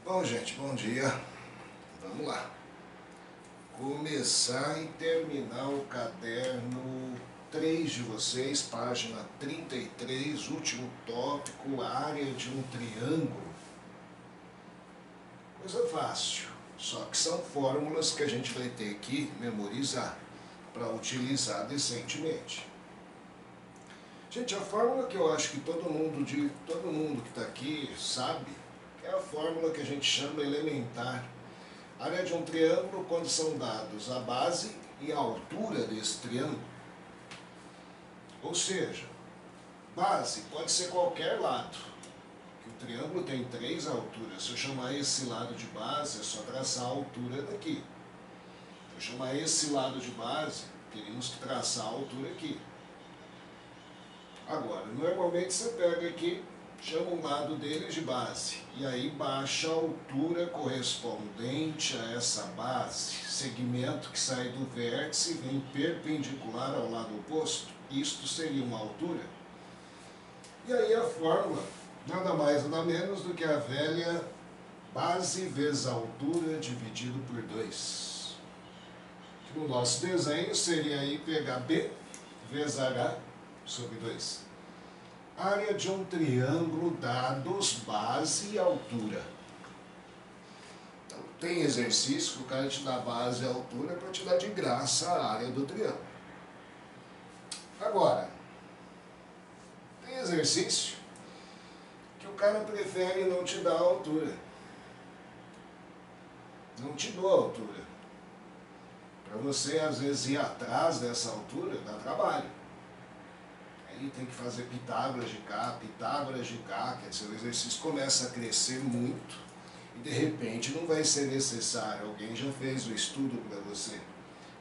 Bom, gente, bom dia. Vamos lá. Começar e terminar o caderno 3 de vocês, página 33, último tópico, área de um triângulo. Coisa fácil, só que são fórmulas que a gente vai ter que memorizar para utilizar decentemente. Gente, a fórmula que eu acho que todo mundo que está aqui sabe, é a fórmula que a gente chama elementar. Área de um triângulo quando são dados a base e a altura desse triângulo. Ou seja, base pode ser qualquer lado. Que o triângulo tem 3 alturas. Se eu chamar esse lado de base, é só traçar a altura daqui. Se eu chamar esse lado de base, teríamos que traçar a altura aqui. Agora, normalmente você pega aqui, chama um lado dele de base, e aí baixa a altura correspondente a essa base, segmento que sai do vértice e vem perpendicular ao lado oposto, isto seria uma altura. E aí a fórmula, nada mais nada menos do que a velha base vezes a altura dividido por 2. No nosso desenho seria aí pegar B vezes H sobre 2. Área de um triângulo dados base e altura. Então, tem exercício que o cara te dá base e altura para te dar de graça a área do triângulo. Agora, tem exercício que o cara prefere não te dar a altura. Não te dou a altura. Para você, às vezes, ir atrás dessa altura, dá trabalho. Aí tem que fazer Pitágoras de cá, quer dizer, o exercício começa a crescer muito e de repente não vai ser necessário, alguém já fez o estudo para você.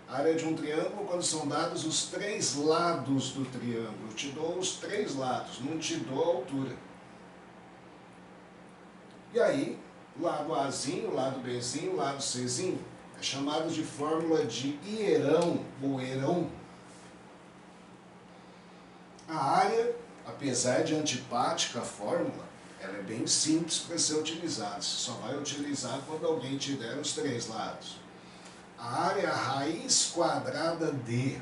Área de um triângulo quando são dados os 3 lados do triângulo, eu te dou os 3 lados, não te dou a altura. E aí, lado Azinho, lado Bzinho, lado Czinho, é chamado de fórmula de hierão ou herão. A área, apesar de antipática a fórmula, ela é bem simples para ser utilizada. Você só vai utilizar quando alguém te der os 3 lados. A área é a raiz quadrada de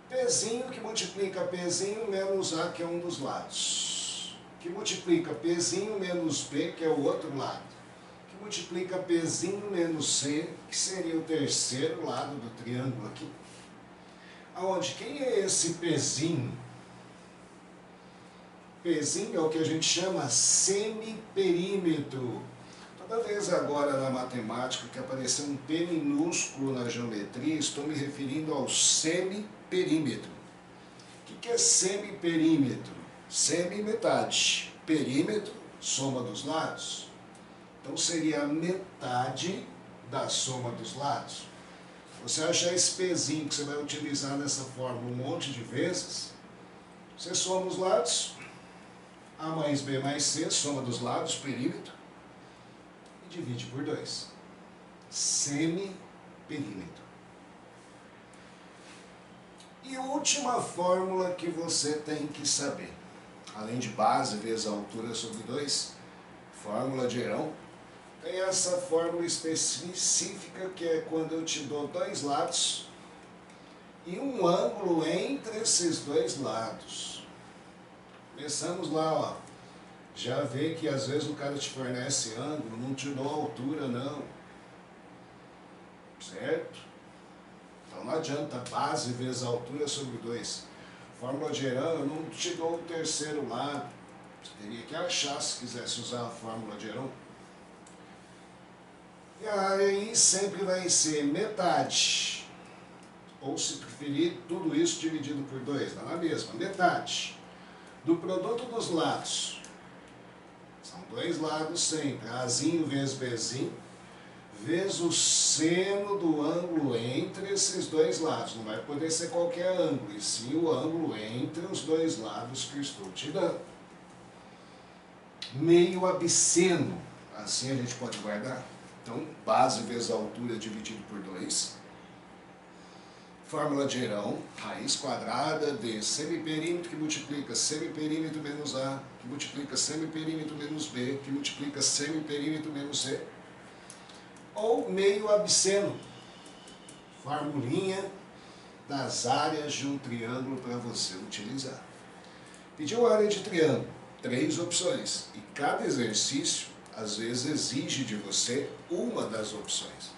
Pzinho, que multiplica Pzinho menos A, que é um dos lados. Que multiplica Pzinho menos B, que é o outro lado. Que multiplica Pzinho menos C, que seria o terceiro lado do triângulo aqui. Aonde? Quem é esse Pzinho? Pzinho é o que a gente chama semiperímetro. Toda vez agora na matemática que aparecer um P minúsculo na geometria, estou me referindo ao semiperímetro. O que é semiperímetro? Semi, metade. Perímetro, soma dos lados. Então seria a metade da soma dos lados. Você achar esse Pzinho que você vai utilizar nessa fórmula um monte de vezes, você soma os lados, A mais B mais C, soma dos lados, perímetro, e divide por 2. Semiperímetro. E última fórmula que você tem que saber, além de base vezes a altura sobre 2, fórmula de Herão, tem essa fórmula específica que é quando eu te dou 2 lados e um ângulo entre esses 2 lados. Começamos lá, ó. Já vê que às vezes o cara te fornece ângulo, não te dou altura não. Certo? Então não adianta base vezes altura sobre 2. Fórmula de Herão, eu não te dou o terceiro lado. Você teria que achar se quisesse usar a fórmula de Herão. E a área aí sempre vai ser metade, ou se preferir, tudo isso dividido por 2, dá na mesma, metade do produto dos lados. São 2 lados sempre, Azinho vezes Bzinho, vezes o seno do ângulo entre esses 2 lados. Não vai poder ser qualquer ângulo, e sim o ângulo entre os 2 lados que eu estou te dando. Meio absceno, assim a gente pode guardar. Então, base vezes a altura dividido por 2. Fórmula de Heron, raiz quadrada de semiperímetro que multiplica semiperímetro menos A, que multiplica semiperímetro menos B, que multiplica semiperímetro menos C. Ou meio absceno, formulinha das áreas de um triângulo para você utilizar. Pediu área de triângulo, 3 opções, e cada exercício às vezes exige de você uma das opções.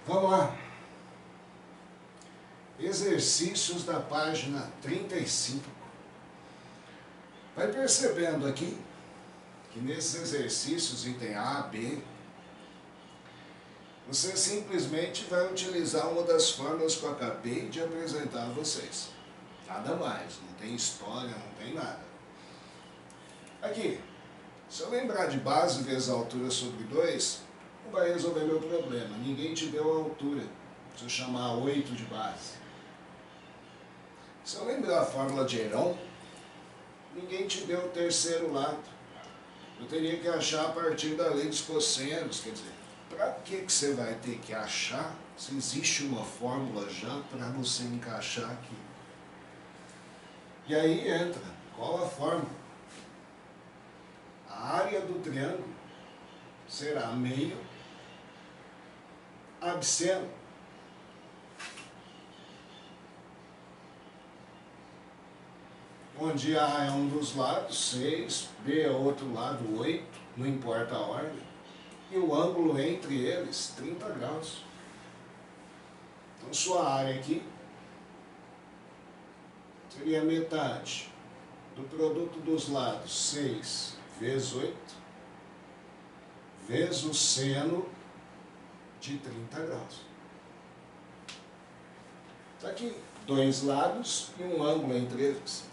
Vamos lá. Exercícios da página 35. Vai percebendo aqui que nesses exercícios, item A, B, você simplesmente vai utilizar uma das fórmulas que eu acabei de apresentar a vocês. Nada mais, não tem história, não tem nada. Aqui, se eu lembrar de base vezes altura sobre 2, não vai resolver meu problema. Ninguém te deu a altura. Se eu chamar 8 de base. Se eu lembrar a fórmula de Heron, ninguém te deu o terceiro lado. Eu teria que achar a partir da lei dos cossenos. Quer dizer, para que você vai ter que achar se existe uma fórmula já para você encaixar aqui? E aí entra, qual a fórmula? A área do triângulo será meio absceno. Onde A é um dos lados, 6, B é outro lado, 8, não importa a ordem, e o ângulo entre eles, 30 graus. Então sua área aqui seria metade do produto dos lados, 6 vezes 8, vezes o seno de 30 graus. Está aqui, 2 lados e um ângulo entre eles.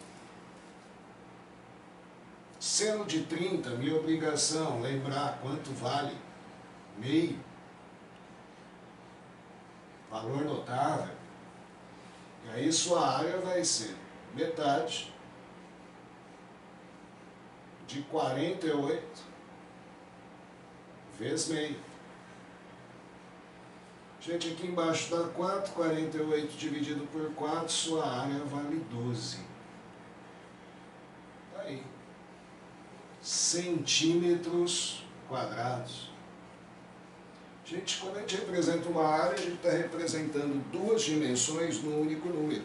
Seno de 30, minha obrigação, lembrar quanto vale meio. Valor notável. E aí sua área vai ser metade de 48 vezes meio. Gente, aqui embaixo dá 4, 48 dividido por 4, sua área vale 12. Tá aí. Centímetros quadrados. Gente, quando a gente representa uma área, a gente está representando duas dimensões num único número.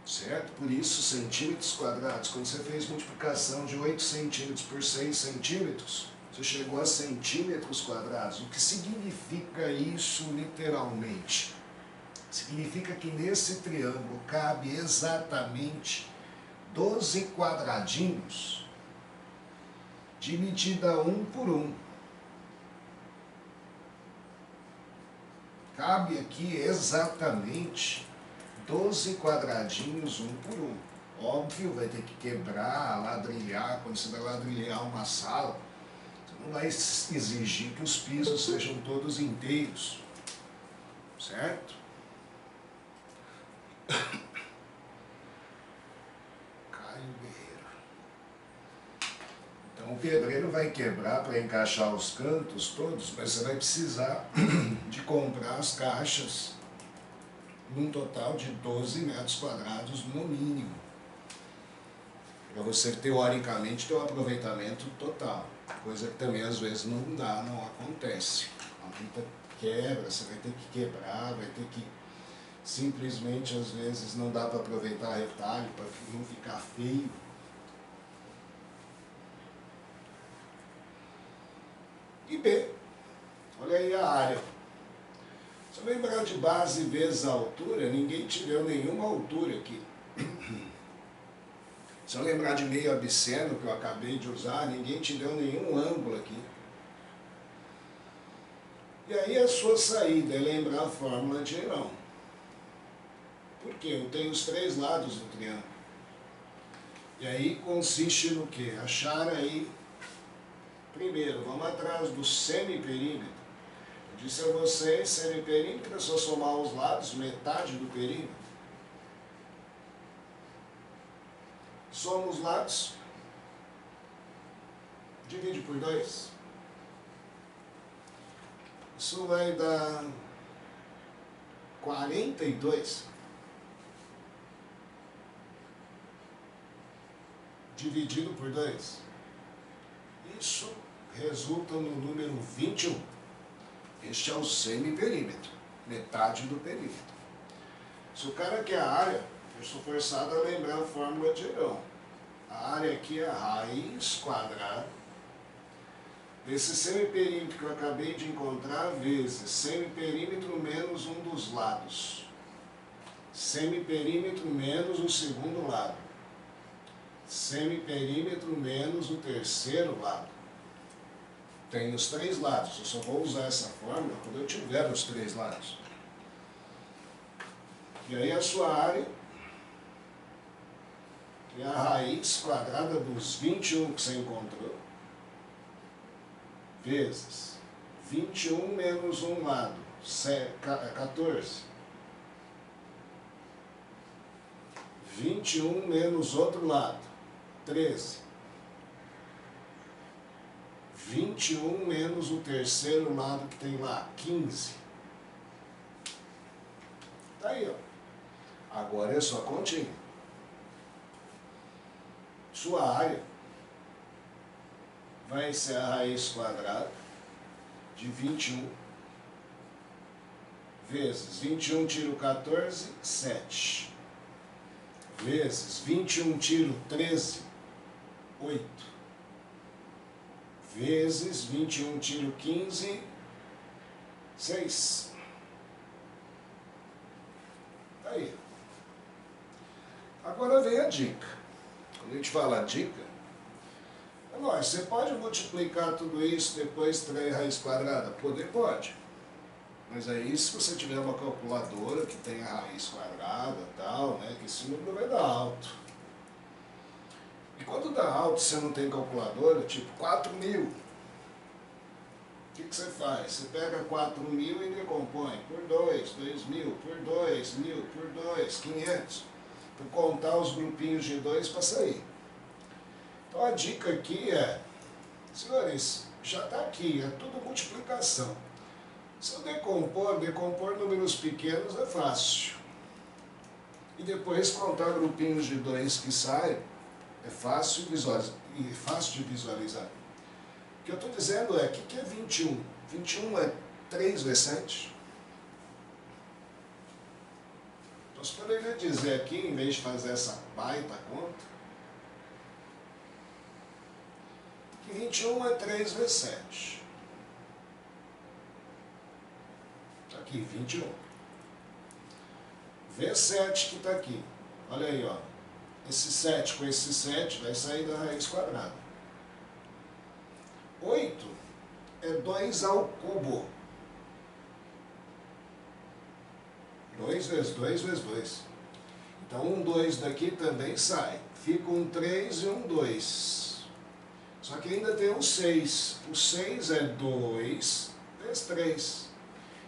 Certo? Por isso, centímetros quadrados. Quando você fez multiplicação de 8 centímetros por 6 centímetros, você chegou a centímetros quadrados. O que significa isso literalmente? Significa que nesse triângulo cabe exatamente 12 quadradinhos de medida 1 por 1. Cabe aqui exatamente 12 quadradinhos 1 por 1. Óbvio, vai ter que quebrar, ladrilhar. Quando você vai ladrilhar uma sala, você não vai exigir que os pisos sejam todos inteiros. Certo? Então o pedreiro vai quebrar para encaixar os cantos todos, mas você vai precisar de comprar as caixas num total de 12 metros quadrados no mínimo, para você teoricamente ter um aproveitamento total, coisa que também às vezes não dá, não acontece. A muita quebra, você vai ter que quebrar, vai ter que simplesmente às vezes não dá para aproveitar retalho, para não ficar feio. E B, olha aí a área. Se eu lembrar de base vezes a altura, ninguém te deu nenhuma altura aqui. Se eu lembrar de meio absceno, que eu acabei de usar, ninguém te deu nenhum ângulo aqui. E aí a sua saída é lembrar a fórmula de Heron. Por quê? Eu tenho os 3 lados do triângulo. E aí consiste no quê? Achar aí, primeiro, vamos atrás do semiperímetro. Eu disse a vocês, semiperímetro é só somar os lados, metade do perímetro. Soma os lados, divide por 2. Isso vai dar 42 dividido por 2. Isso resulta no número 21. Este é o semiperímetro, metade do perímetro. Se o cara quer a área, eu sou forçado a lembrar a fórmula de Heron. A área aqui é a raiz quadrada desse semiperímetro que eu acabei de encontrar, vezes semiperímetro menos um dos lados. Semiperímetro menos o segundo lado. Semiperímetro menos o terceiro lado. Tem os 3 lados, eu só vou usar essa fórmula quando eu tiver os 3 lados. E aí a sua área é a raiz quadrada dos 21 que você encontrou, vezes 21 menos um lado, 14. 21 menos outro lado, 13. 21 menos o terceiro lado que tem lá, 15. Tá aí, ó. Agora é só continha. Sua área vai ser a raiz quadrada de 21 vezes 21 tiro 14, 7. Vezes 21 tiro 13, 8. Vezes 21 tiro 15, 6. Tá aí. Agora vem a dica. Quando a gente fala dica, é lógico, você pode multiplicar tudo isso depois extrair raiz quadrada? Poder pode. Mas aí se você tiver uma calculadora que tenha raiz quadrada e tal, né, que esse número vai dar alto. E quando dá alto você não tem calculadora, tipo 4.000, o que você faz? Você pega 4.000 e decompõe por 2, 2.000, por 2.000, por 2, 500. Para contar os grupinhos de 2 para sair. Então a dica aqui é, senhores, já está aqui, é tudo multiplicação. Se eu decompor números pequenos é fácil. E depois contar grupinhos de 2 que saem, é fácil de visualizar. O que eu estou dizendo é, o que é 21? 21 é 3 vezes 7. Então você poderia dizer aqui, em vez de fazer essa baita conta, que 21 é 3 vezes 7. Está aqui, 21. Vezes 7 que está aqui. Olha aí, ó. Esse 7 com esse 7 vai sair da raiz quadrada. 8 é 2 ao cubo. 2 vezes 2 vezes 2. Então, um 2 daqui também sai. Fica um 3 e um 2. Só que ainda tem um 6. O 6 é 2 vezes 3.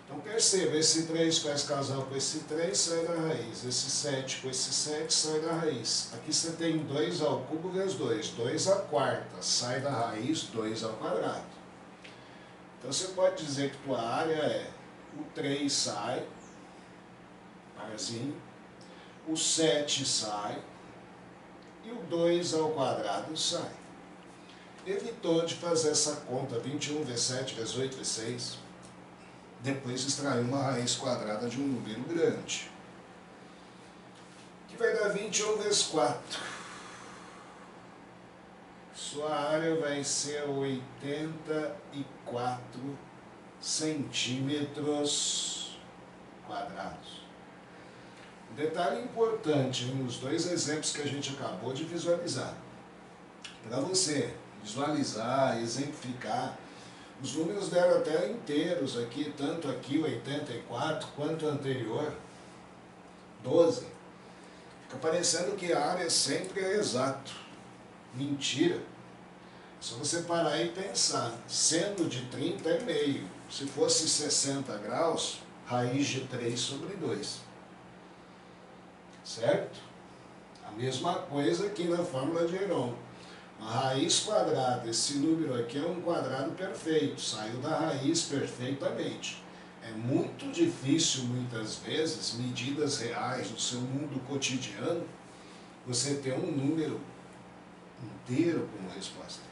Então, perceba, esse 3 faz casal com esse 3, sai da raiz. Esse 7 com esse 7, sai da raiz. Aqui você tem 2 ao cubo vezes 2. 2 à quarta, sai da raiz 2 ao quadrado. Então, você pode dizer que tua área é o 3 sai, parzinho, o 7 sai e o 2 ao quadrado sai. Evitou de fazer essa conta 21 vezes 7 vezes 8 vezes 6. Depois extrair uma raiz quadrada de um número grande, que vai dar 21 vezes 4. Sua área vai ser 84 centímetros quadrados. Um detalhe importante nos 2 exemplos que a gente acabou de visualizar. Para você visualizar, exemplificar, os números deram até inteiros aqui, tanto aqui 84 quanto anterior 12. Fica parecendo que a área sempre é exato. Mentira. É só você parar e pensar. Sendo de 30 é meio. Se fosse 60 graus, raiz de 3 sobre 2. Certo? A mesma coisa aqui na fórmula de Heron. A raiz quadrada, esse número aqui é um quadrado perfeito, saiu da raiz perfeitamente. É muito difícil, muitas vezes, medidas reais no seu mundo cotidiano, você ter um número inteiro como resposta.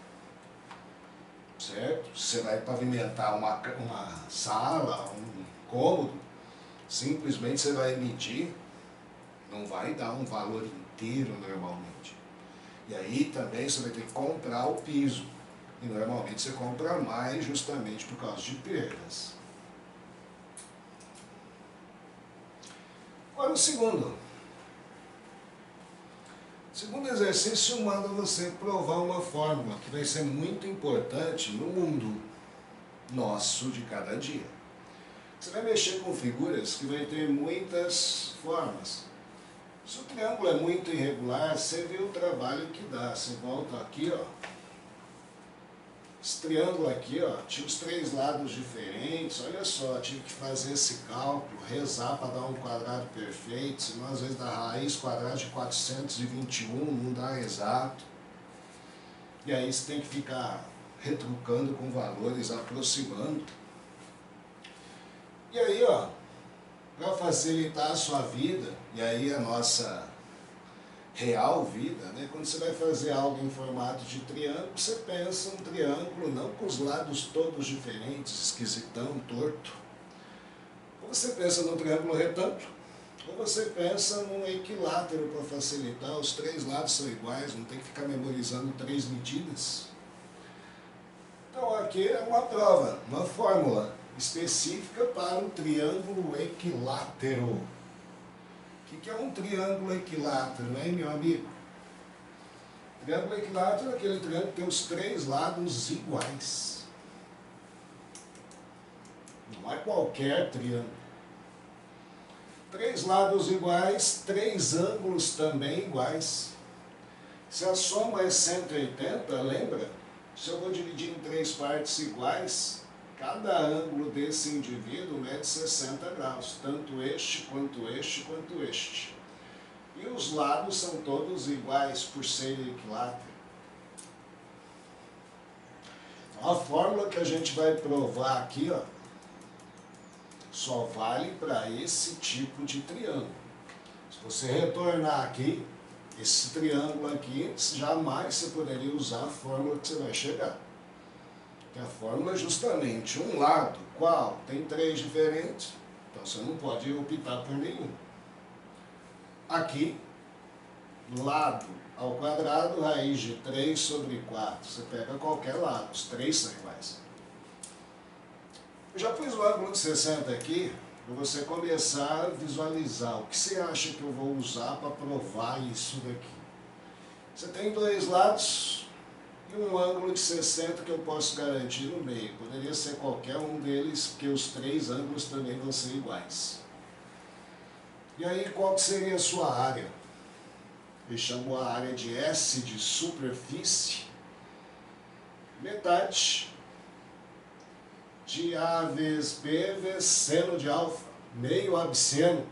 Certo? Você vai pavimentar uma sala, um cômodo, simplesmente você vai medir, não vai dar um valor inteiro normalmente. E aí também você vai ter que comprar o piso. E normalmente você compra mais justamente por causa de perdas. Agora o segundo. O segundo exercício manda você provar uma fórmula que vai ser muito importante no mundo nosso de cada dia. Você vai mexer com figuras que vai ter muitas formas. Se o triângulo é muito irregular, você vê o trabalho que dá. Você volta aqui, ó. Esse triângulo aqui, ó, tinha os 3 lados diferentes. Olha só, tive que fazer esse cálculo, rezar para dar um quadrado perfeito, senão às vezes dá raiz quadrada de 421, não dá exato. E aí você tem que ficar retrucando com valores, aproximando. E aí, ó, para facilitar a sua vida, e aí a nossa real vida, né? Quando você vai fazer algo em formato de triângulo, você pensa um triângulo não com os lados todos diferentes, esquisitão, torto. Ou você pensa num triângulo retângulo, ou você pensa num equilátero para facilitar, os 3 lados são iguais, não tem que ficar memorizando 3 medidas. Então aqui é uma prova, uma fórmula específica para um triângulo equilátero. O que é um triângulo equilátero, hein, meu amigo? Triângulo equilátero é aquele triângulo que tem os 3 lados iguais. Não é qualquer triângulo. 3 lados iguais, 3 ângulos também iguais. Se a soma é 180, lembra? Se eu vou dividir em 3 partes iguais, cada ângulo desse indivíduo mede 60 graus, tanto este, quanto este, quanto este. E os lados são todos iguais por ser equilátero. Então, a fórmula que a gente vai provar aqui, ó, só vale para esse tipo de triângulo. Se você retornar aqui, esse triângulo aqui, jamais você poderia usar a fórmula que você vai chegar. Que a fórmula é justamente um lado, qual? Tem 3 diferentes, então você não pode optar por nenhum. Aqui, lado ao quadrado, raiz de 3 sobre 4. Você pega qualquer lado, os 3 são iguais. Eu já pus o ângulo de 60 aqui, para você começar a visualizar o que você acha que eu vou usar para provar isso daqui. Você tem 2 lados e um ângulo de 60 que eu posso garantir no meio. Poderia ser qualquer um deles, porque os 3 ângulos também vão ser iguais. E aí, qual que seria a sua área? Ele chamou a área de S de superfície. Metade de A vezes B vezes seno de alfa, meio absceno.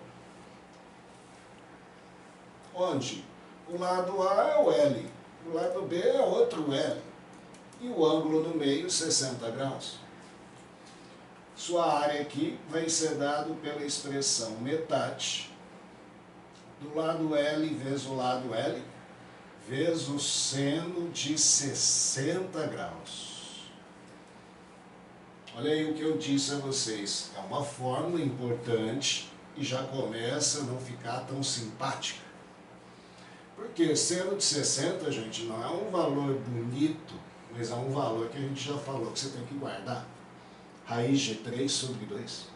Onde o lado A é o L, o lado B é outro L. E o ângulo no meio, 60 graus. Sua área aqui vai ser dado pela expressão metade do lado L vezes o lado L, vezes o seno de 60 graus. Olha aí o que eu disse a vocês. É uma fórmula importante e já começa a não ficar tão simpática. Porque seno de 60, gente, não é um valor bonito, mas é um valor que a gente já falou que você tem que guardar. Raiz de 3 sobre 2.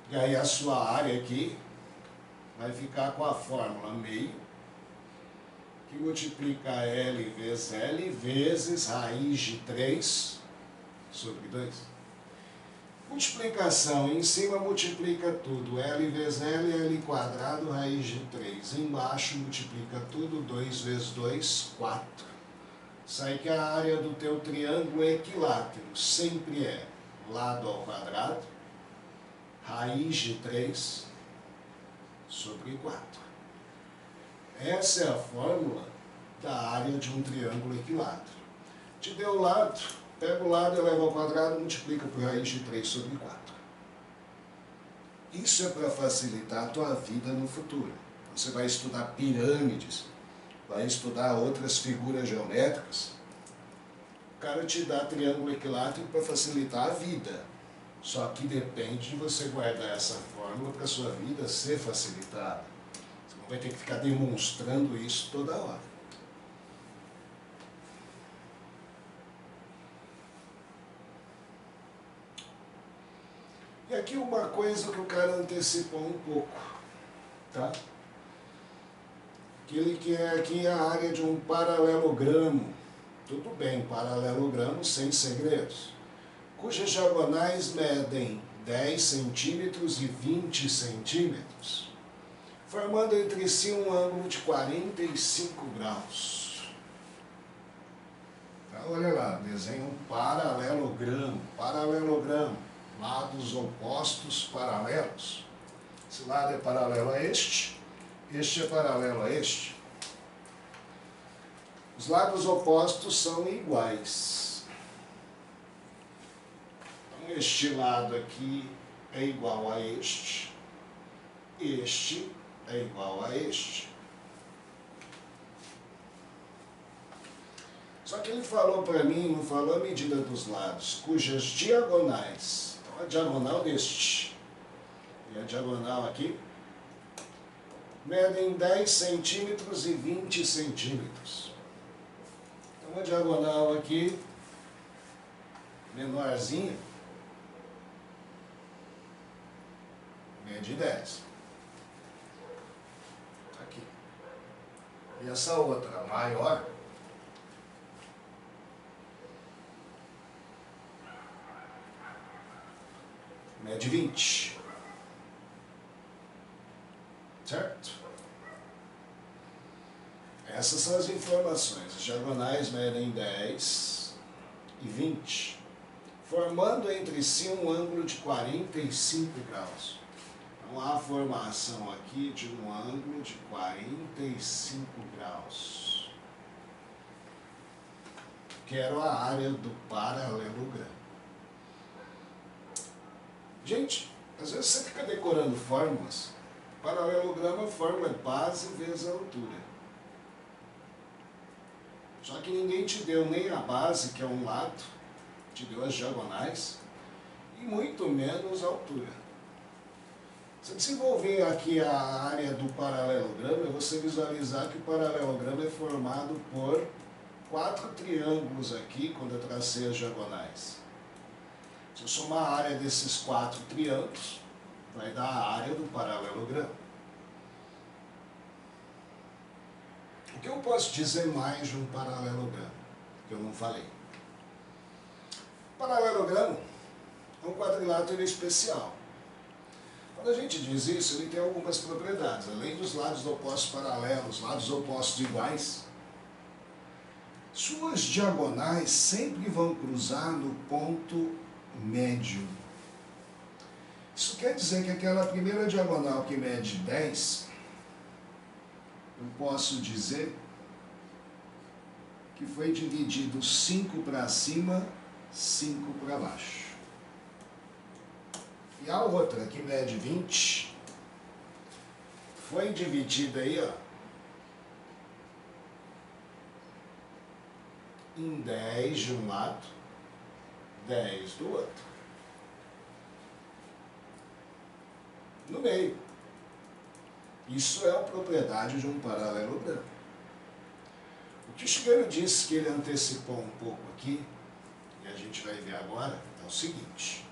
E aí a sua área aqui vai ficar com a fórmula meio, que multiplica L vezes L vezes raiz de 3 sobre 2. Multiplicação, em cima multiplica tudo, L vezes L, L quadrado, raiz de 3. Embaixo multiplica tudo, 2 vezes 2, 4. Sai que a área do teu triângulo equilátero sempre é lado ao quadrado, raiz de 3 sobre 4. Essa é a fórmula da área de um triângulo equilátero. Te deu o lado, Pega o lado, eleva ao quadrado, multiplica por raiz de 3 sobre 4. Isso é para facilitar a tua vida no futuro. Você vai estudar pirâmides, vai estudar outras figuras geométricas. O cara te dá triângulo equilátero para facilitar a vida. Só que depende de você guardar essa fórmula para a sua vida ser facilitada. Você não vai ter que ficar demonstrando isso toda hora. E aqui uma coisa que o cara antecipou um pouco, tá? Que ele quer aqui a área de um paralelogramo. Tudo bem, paralelogramo sem segredos. Cujas diagonais medem 10 centímetros e 20 centímetros, formando entre si um ângulo de 45 graus. Então, olha lá, desenha um paralelogramo. Paralelogramo. Lados opostos paralelos. Esse lado é paralelo a este é paralelo a este. Os lados opostos são iguais. Então, este lado aqui é igual a este é igual a este. Só que ele falou para mim, não falou a medida dos lados, cujas diagonais, a diagonal deste e a diagonal aqui, medem 10 centímetros e 20 centímetros. Então a diagonal aqui, menorzinha, mede 10. Aqui. E essa outra, maior, mede 20. Certo? Essas são as informações. As diagonais medem 10 e 20, formando entre si um ângulo de 45 graus. Então há a formação aqui de um ângulo de 45 graus. Quero a área do paralelogramo. Gente, às vezes você fica decorando fórmulas. Paralelogramo, a fórmula é base vezes a altura. Só que ninguém te deu nem a base, que é um lado, te deu as diagonais, e muito menos a altura. Se desenvolver aqui a área do paralelogramo, é você visualizar que o paralelogramo é formado por 4 triângulos aqui, quando eu tracei as diagonais. Se eu somar a área desses 4 triângulos, vai dar a área do paralelogramo. O que eu posso dizer mais de um paralelogramo, que eu não falei? O paralelogramo é um quadrilátero especial. Quando a gente diz isso, ele tem algumas propriedades. Além dos lados opostos paralelos, lados opostos iguais, suas diagonais sempre vão cruzar no ponto médio. Isso quer dizer que aquela primeira diagonal que mede 10, eu posso dizer que foi dividido 5 para cima, 5 para baixo. E a outra, que mede 20, foi dividida aí, ó, em 10 de um lado, 10 do outro. No meio. Isso é a propriedade de um paralelogramo. O que o Shigeru disse que ele antecipou um pouco aqui, e a gente vai ver agora, é o seguinte.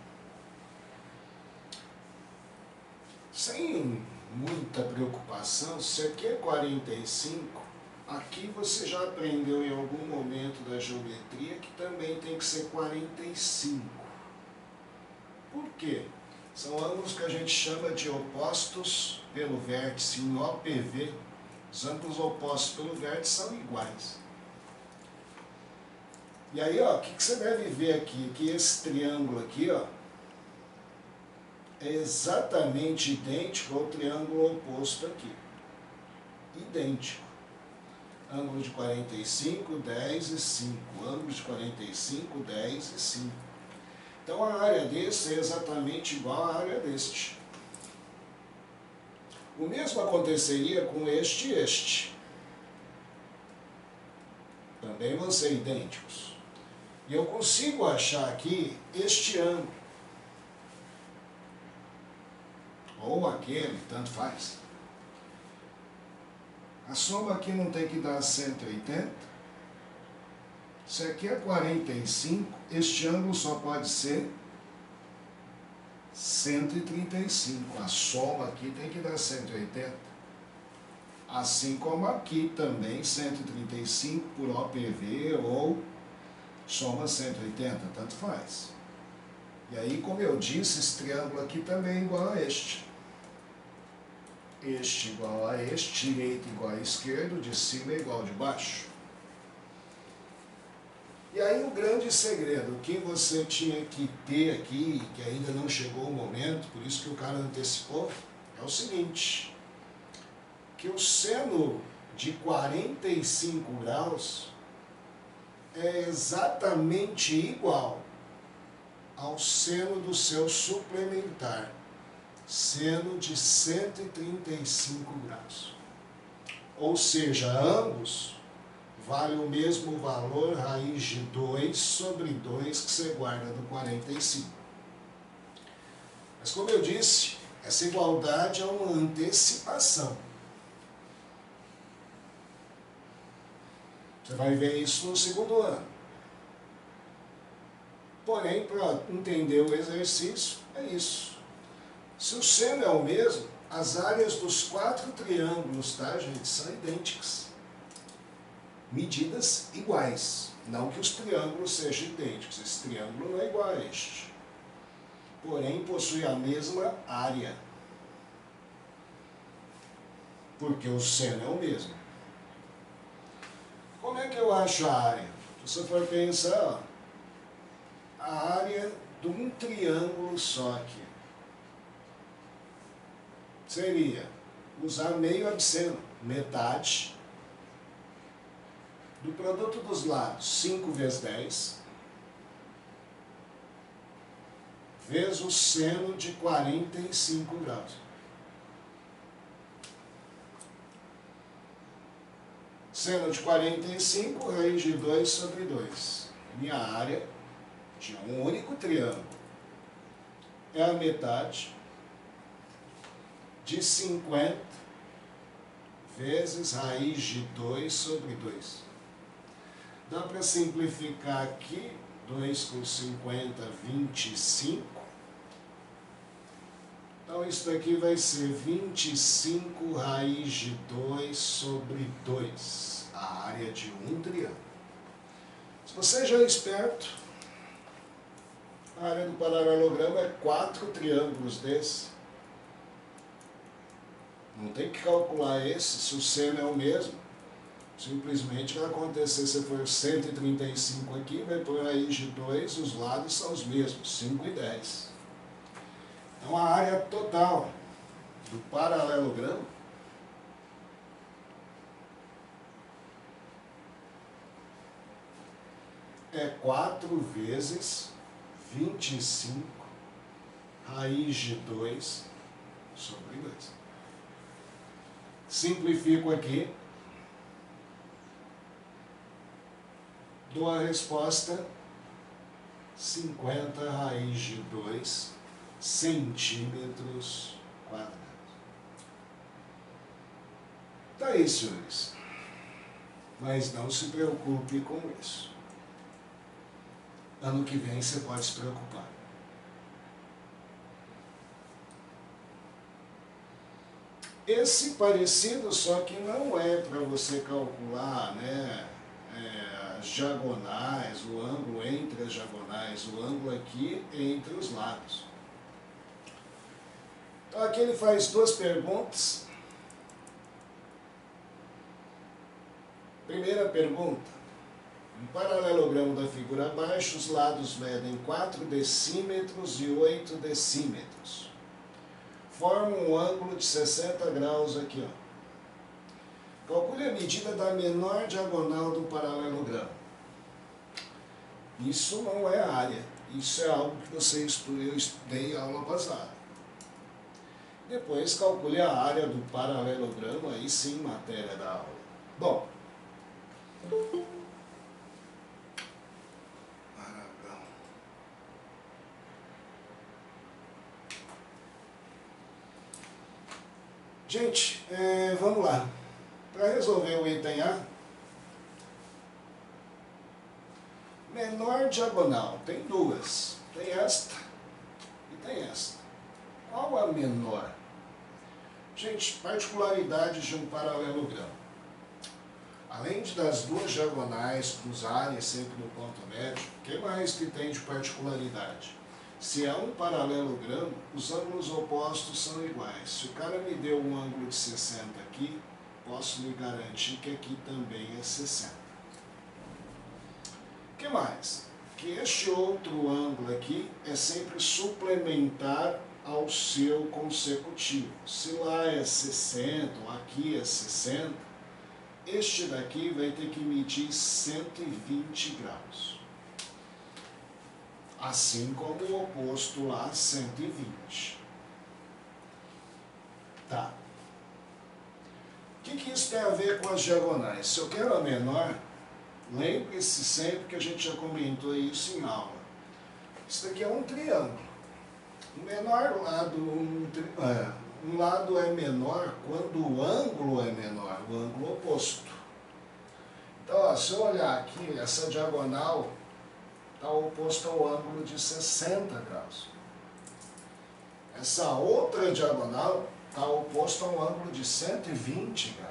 Sem muita preocupação, se aqui é 45, aqui você já aprendeu em algum momento da geometria que também tem que ser 45. Por quê? São ângulos que a gente chama de opostos pelo vértice em OPV. Os ângulos opostos pelo vértice são iguais. E aí, ó, o que você deve ver aqui? Que esse triângulo aqui, ó, é exatamente idêntico ao triângulo oposto aqui. Idêntico. ângulo de 45, 10 e 5, ângulo de 45, 10 e 5. Então a área desse é exatamente igual à área deste. O mesmo aconteceria com este e este. Também vão ser idênticos. E eu consigo achar aqui este ângulo. Ou aquele, tanto faz. A soma aqui não tem que dar 180. Se aqui é 45, este ângulo só pode ser 135. A soma aqui tem que dar 180. Assim como aqui também 135 por OPV ou soma 180, tanto faz. E aí, como eu disse, esse triângulo aqui também é igual a este. Este igual a este, direito igual a esquerdo, de cima é igual de baixo. E aí o grande segredo, o que você tinha que ter aqui, que ainda não chegou o momento, por isso que o cara antecipou, é o seguinte, que o seno de 45 graus é exatamente igual ao seno do seu suplementar, seno de 135 graus. Ou seja, ambos valem o mesmo valor, raiz de 2 sobre 2 que você guarda do 45. Mas como eu disse, essa igualdade é uma antecipação. Você vai ver isso no segundo ano. Porém, para entender o exercício, é isso. Se o seno é o mesmo, as áreas dos 4 triângulos, tá, gente, são idênticas. Medidas iguais. Não que os triângulos sejam idênticos. Esse triângulo não é igual a este. Porém, possui a mesma área. Porque o seno é o mesmo. Como é que eu acho a área? Se você for pensar, ó, a área de um triângulo só aqui seria usar meio absceno, metade do produto dos lados, 5 vezes 10, vezes o seno de 45 graus. Seno de 45, raiz de 2 sobre 2. Minha área de um único triângulo é a metade de 50 vezes raiz de 2 sobre 2. Dá para simplificar aqui, 2 com 50, 25. Então isso daqui vai ser 25 raiz de 2 sobre 2, a área de um triângulo. Se você já é esperto, a área do paralelogramo é 4 triângulos desses. Não tem que calcular esse, se o seno é o mesmo. Simplesmente vai acontecer, se for 135 aqui, vai por raiz de 2, os lados são os mesmos, 5 e 10. Então a área total do paralelogramo é 4 vezes 25 raiz de 2 sobre 2. Simplifico aqui, dou a resposta 50 raiz de 2 centímetros quadrados. Tá aí, senhores. Mas não se preocupe com isso. Ano que vem você pode se preocupar. Esse parecido, só que não é para você calcular, né, as diagonais, o ângulo entre as diagonais, o ângulo aqui entre os lados. Então aqui ele faz duas perguntas. Primeira pergunta. No paralelogramo da figura abaixo, os lados medem 4 decímetros e 8 decímetros. Formam um ângulo de 60 graus aqui, ó. Calcule Calcule a medida da menor diagonal do paralelogramo. Isso não é área, isso é algo que eu estudei em aula passada. Depois calcule a área do paralelogramo, aí sim, matéria da aula. Bom, gente, vamos lá. Para resolver o item A, menor diagonal, tem duas. Tem esta e tem esta. Qual a menor? Gente, particularidades de um paralelogramo. Além das duas diagonais cruzarem sempre no ponto médio, o que mais que tem de particularidade? Se é um paralelogramo, os ângulos opostos são iguais. Se o cara me deu um ângulo de 60 aqui, posso lhe garantir que aqui também é 60. O que mais? Que este outro ângulo aqui é sempre suplementar ao seu consecutivo. Se lá é 60, ou aqui é 60, este daqui vai ter que medir 120 graus. Assim como o oposto lá, 120. Tá. O que isso tem a ver com as diagonais? Se eu quero a menor, lembre-se sempre que a gente já comentou isso em aula. Isso daqui é um triângulo. O menor lado, um lado é menor quando o ângulo é menor, o ângulo oposto. Então, ó, se eu olhar aqui, essa diagonal está oposta ao ângulo de 60 graus. Essa outra diagonal está oposta a um ângulo de 120 graus.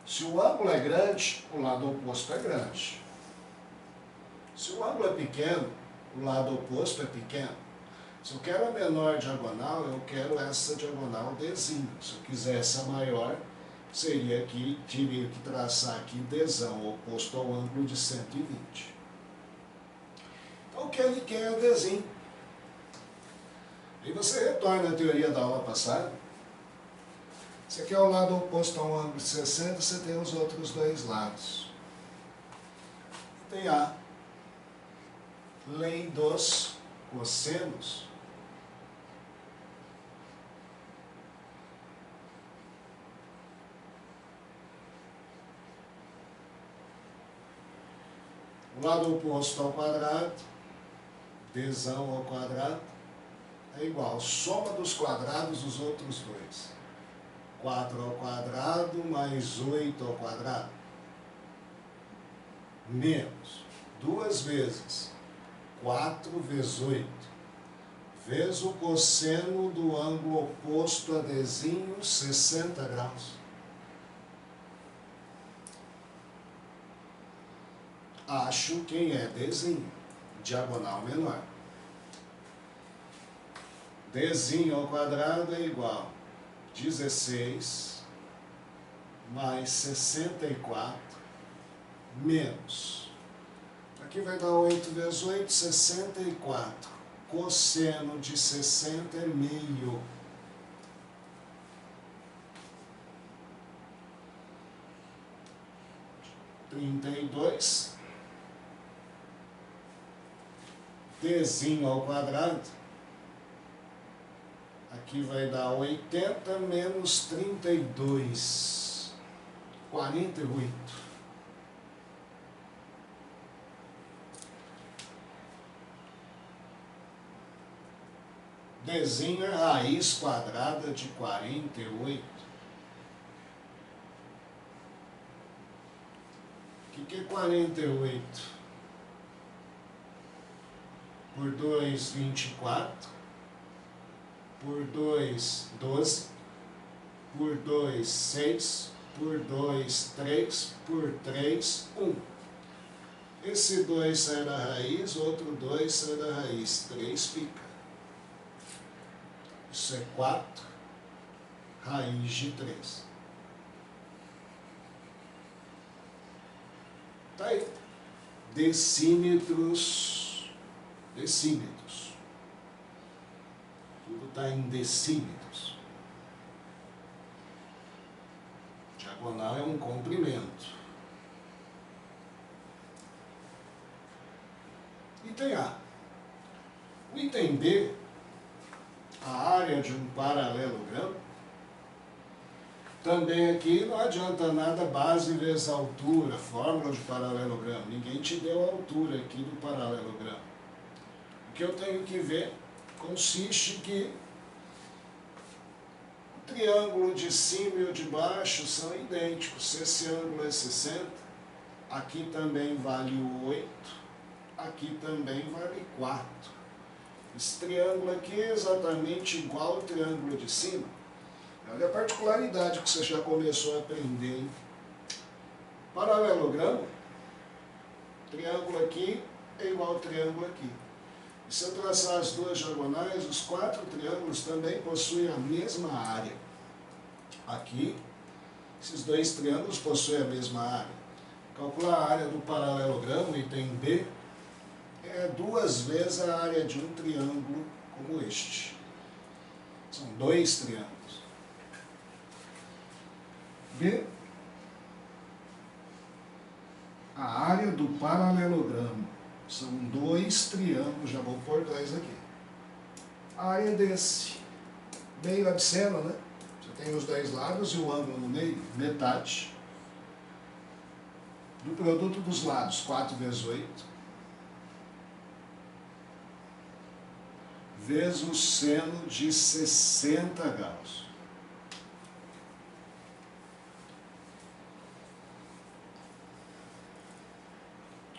Se o ângulo é grande, o lado oposto é grande. Se o ângulo é pequeno, o lado oposto é pequeno. Se eu quero a menor diagonal, eu quero essa diagonal Dzinho. Se eu quisesse a maior, seria que teria que traçar aqui Dzão, oposto ao ângulo de 120. Então, o que ele quer é o Dzinho. E você retorna à teoria da aula passada. Você quer o lado oposto a um ângulo de 60, você tem os outros dois lados. Tem a lei dos cossenos. O lado oposto ao quadrado, Dzão ao quadrado, é igual a soma dos quadrados dos outros dois. 4 ao quadrado mais 8 ao quadrado. Menos 2 vezes 4 vezes 8. Vezes o cosseno do ângulo oposto a Dzinho, 60 graus. Acho quem é Dzinho. Diagonal menor. Dzinho ao quadrado é igual a 16 mais 64 menos. Aqui vai dar 8 vezes 8, 64. Cosseno de 60 é meio. (32). Dzinho ao quadrado. Aqui vai dar 80 menos 32. 48. Dzinho é raiz quadrada de 48. O que é 48? Por 2, 24. Por 2, 12. Por 2, 6. Por 2, 3. Por 3, 1. Esse 2 sai da raiz, outro 2 sai da raiz. 3 fica. Isso é 4 raiz de 3. Tá aí. Decímetros. Decímetros. Tudo está em decímetros. De diagonal é um comprimento. Item A. O item B, a área de um paralelogramo. Também aqui não adianta nada base vezes altura, fórmula de paralelogramo. Ninguém te deu a altura aqui do paralelogramo. O que eu tenho que ver consiste que o triângulo de cima e o de baixo são idênticos. Se esse ângulo é 60, aqui também vale 8, aqui também vale 4. Esse triângulo aqui é exatamente igual ao triângulo de cima. Olha a particularidade que você já começou a aprender, hein? Paralelogramo, triângulo aqui é igual ao triângulo aqui. E se eu traçar as duas diagonais, os 4 triângulos também possuem a mesma área. Aqui, esses 2 triângulos possuem a mesma área. Calcular a área do paralelogramo, item B, é 2 vezes a área de um triângulo como este. São 2 triângulos. B, a área do paralelogramo. São 2 triângulos, já vou pôr 2 aqui. A área desse, meio absceno, né? Você tem os 2 lados e o ângulo no meio, metade. Do produto dos lados, 4 vezes 8. Vezes o seno de 60 graus.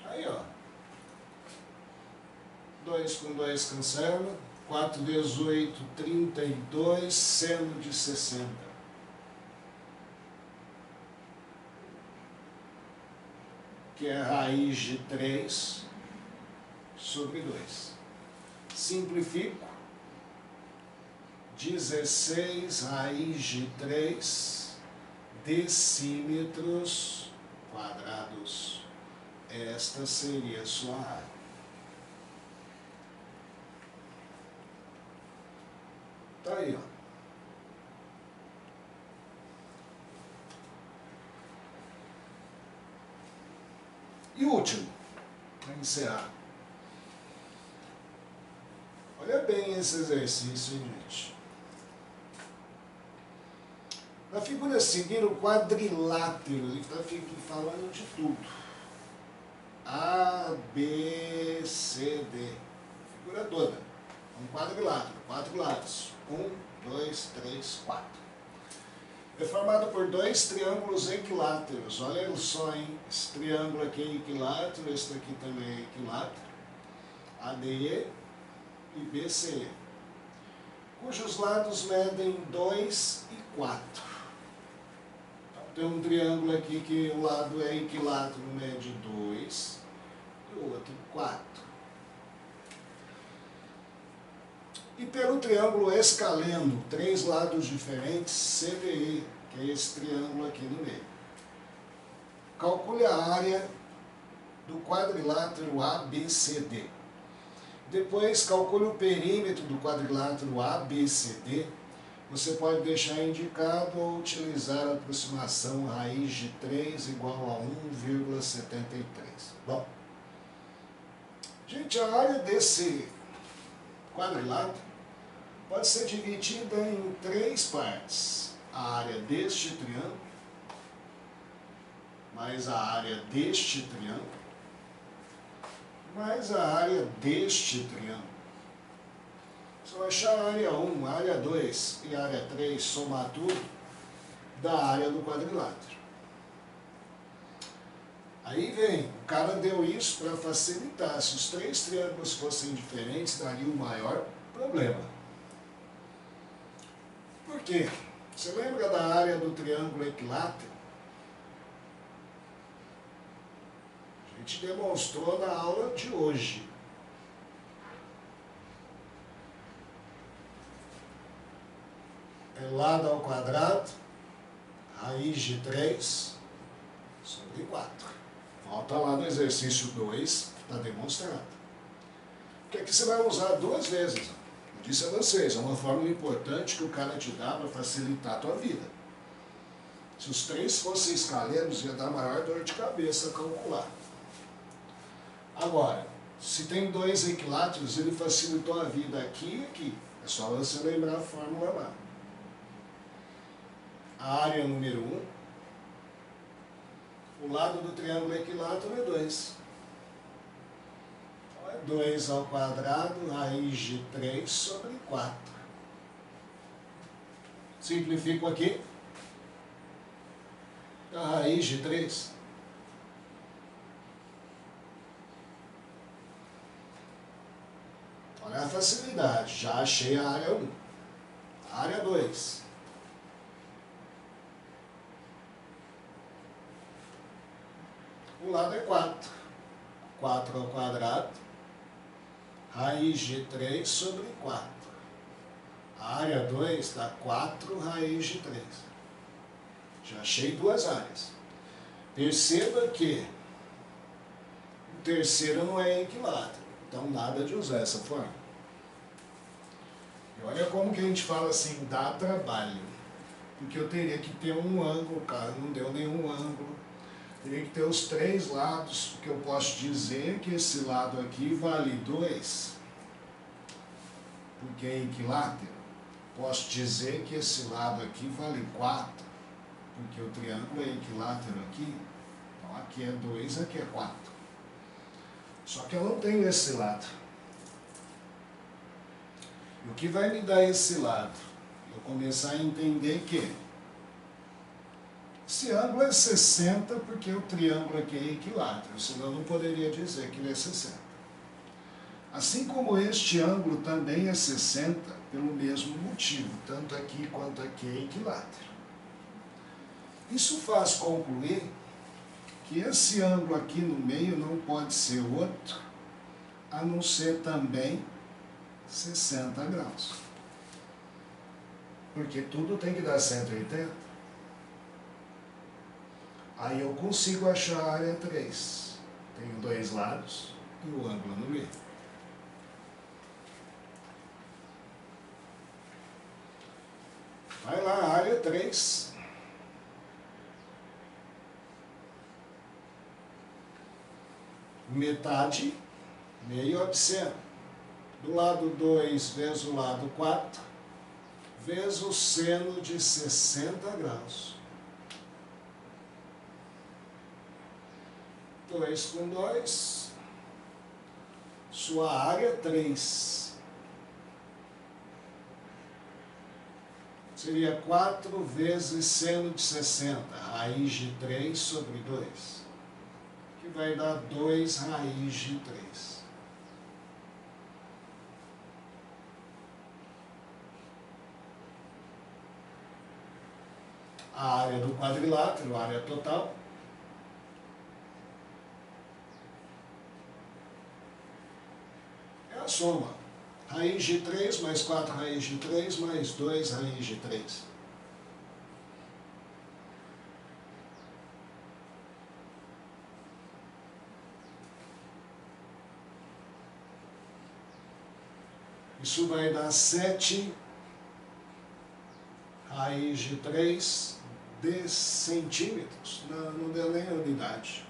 Aí, ó. 2 com 2 cancela. 4 vezes 8, 32, seno de 60. Que é raiz de 3 sobre 2. Simplifico. 16 raiz de 3 decímetros quadrados. Esta seria a sua área. Tá aí, ó. E último, para encerrar. Olha bem esse exercício, hein, gente? Na figura a seguir, o quadrilátero, ele está falando de tudo. A, B, C, D. Figura toda. Um quadrilátero, 4 lados. 1, 2, 3, 4. É formado por 2 triângulos equiláteros. Olha só, hein? Esse triângulo aqui é equilátero, esse daqui também é equilátero. ADE e BCE. Cujos lados medem 2 e 4. Tem um triângulo aqui que o lado é equilátero, mede 2 e o outro 4. E pelo triângulo escaleno, 3 lados diferentes, CDE, que é esse triângulo aqui no meio. Calcule a área do quadrilátero ABCD. Depois, calcule o perímetro do quadrilátero ABCD. Você pode deixar indicado ou utilizar a aproximação raiz de 3 igual a 1,73. Bom, gente, a área desse quadrilátero pode ser dividida em 3 partes. A área deste triângulo, mais a área deste triângulo, mais a área deste triângulo. Se eu achar a área 1, a área 2 e a área 3, somar tudo, dá a área do quadrilátero. Aí vem, o cara deu isso para facilitar. Se os 3 triângulos fossem diferentes, daria um maior problema. Por quê? Você lembra da área do triângulo equilátero? A gente demonstrou na aula de hoje. É lado ao quadrado, raiz de 3 sobre 4. Volta lá no exercício 2, que está demonstrado. Porque aqui você vai usar 2 vezes. Eu disse a vocês, é uma fórmula importante que o cara te dá para facilitar a tua vida. Se os três fossem escaleiros, ia dar maior dor de cabeça calcular. Agora, se tem dois equiláteros, ele facilitou a vida aqui e aqui. É só você lembrar a fórmula lá. A área número 1, o lado do triângulo equilátero é 2. Então é 2 ao quadrado, raiz de 3 sobre 4. Simplifico aqui. A raiz de 3. Olha a facilidade, já achei a área 1. A área 2. O lado é 4. 4 ao quadrado, raiz de 3 sobre 4. A área 2 dá 4 raiz de 3. Já achei duas áreas. Perceba que o terceiro não é equilátero, então nada de usar essa forma. E olha como que a gente fala assim, dá trabalho. Porque eu teria que ter um ângulo, cara, não deu nenhum ângulo. Teria que ter os três lados, porque eu posso dizer que esse lado aqui vale 2, porque é equilátero. Posso dizer que esse lado aqui vale 4, porque o triângulo é equilátero aqui. Então aqui é 2, aqui é 4. Só que eu não tenho esse lado. E o que vai me dar esse lado? Eu começar a entender que esse ângulo é 60 porque o triângulo aqui é equilátero, senão eu não poderia dizer que ele é 60. Assim como este ângulo também é 60, pelo mesmo motivo, tanto aqui quanto aqui é equilátero. Isso faz concluir que esse ângulo aqui no meio não pode ser outro, a não ser também 60 graus. Porque tudo tem que dar 180. Aí eu consigo achar a área 3. Tenho dois lados e o ângulo no meio. Vai lá, a área 3. Metade, meio absceno. Do lado 2 vezes o lado 4, vezes o seno de 60 graus. 2 com 2, sua área 3. Seria 4 vezes seno de 60, raiz de 3 sobre 2, que vai dar 2 raiz de 3. A área do quadrilátero, a área total, a soma. Raiz de 3 mais 4 raiz de 3 mais 2 raiz de 3. Isso vai dar 7 raiz de 3 de centímetros. Não deu nem a unidade.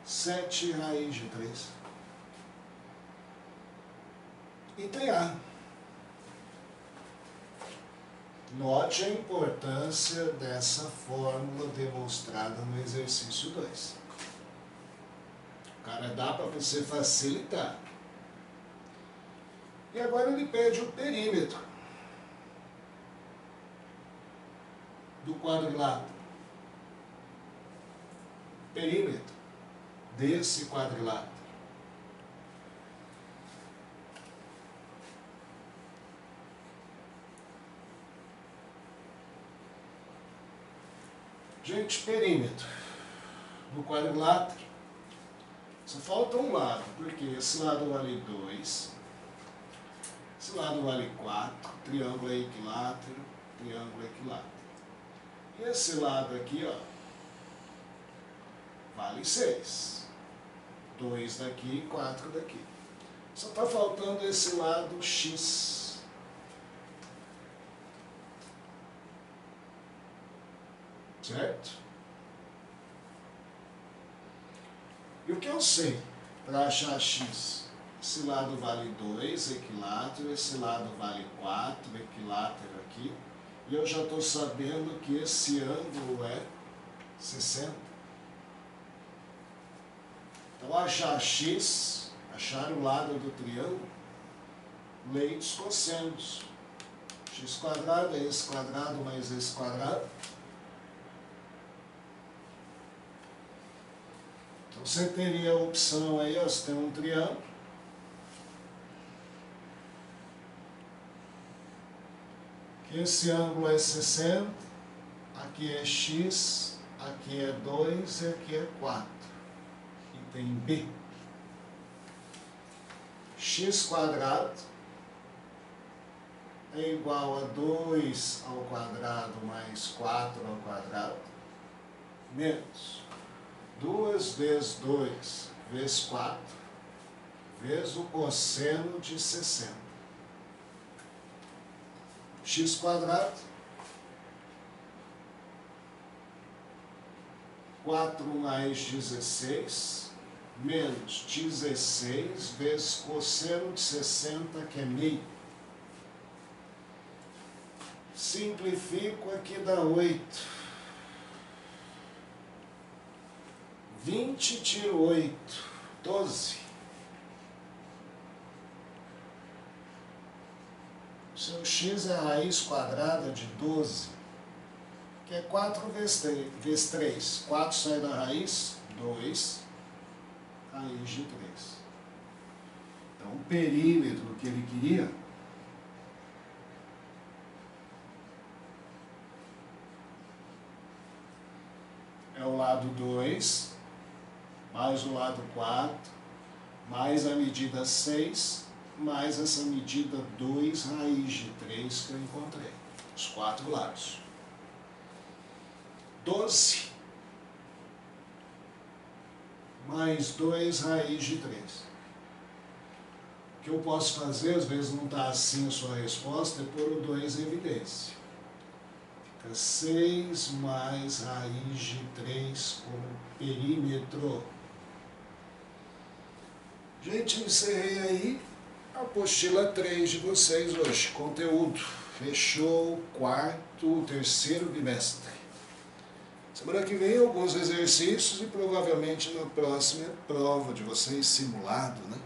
7 raiz de 3. E tem A. Note a importância dessa fórmula demonstrada no exercício 2. Cara, dá para você facilitar. E agora ele pede o perímetro do quadrilátero. Perímetro desse quadrilátero. Gente, perímetro do quadrilátero, só falta um lado, porque esse lado vale 2, esse lado vale 4, triângulo é equilátero, triângulo é equilátero. E esse lado aqui, ó, vale 6. 2 daqui e 4 daqui. Só está faltando esse lado X. certo? E o que eu sei para achar x? Esse lado vale 2, equilátero, esse lado vale 4, equilátero aqui. E eu já estou sabendo que esse ângulo é 60. Então, achar x, achar o lado do triângulo, lei dos cossenos. X quadrado é esse quadrado mais esse quadrado. Então, você teria a opção aí, ó, você tem um triângulo. Que esse ângulo é 60, aqui é x, aqui é 2 e aqui é 4. E tem b. X quadrado é igual a 2 ao quadrado mais 4 ao quadrado, menos 2 vezes 2 vezes 4, vezes o cosseno de 60. X quadrado, 4 mais 16, menos 16 vezes cosseno de 60, que é meio. Simplifico, aqui dá 8. 20 tiro 8, 12. Seu x é a raiz quadrada de 12, que é 4 vezes 3. 4 sai da raiz, 2, raiz de 3. Então, o perímetro que ele queria é o lado 2, mais o lado 4, mais a medida 6, mais essa medida 2 raiz de 3 que eu encontrei. Os 4 lados. 12 mais 2 raiz de 3. O que eu posso fazer, às vezes não está assim a sua resposta, é pôr o 2 em evidência. Fica 6 mais raiz de 3 como perímetro. Gente, eu encerrei aí a apostila 3 de vocês hoje. Conteúdo. Fechou o terceiro bimestre. Semana que vem alguns exercícios e provavelmente na próxima prova de vocês simulado, né?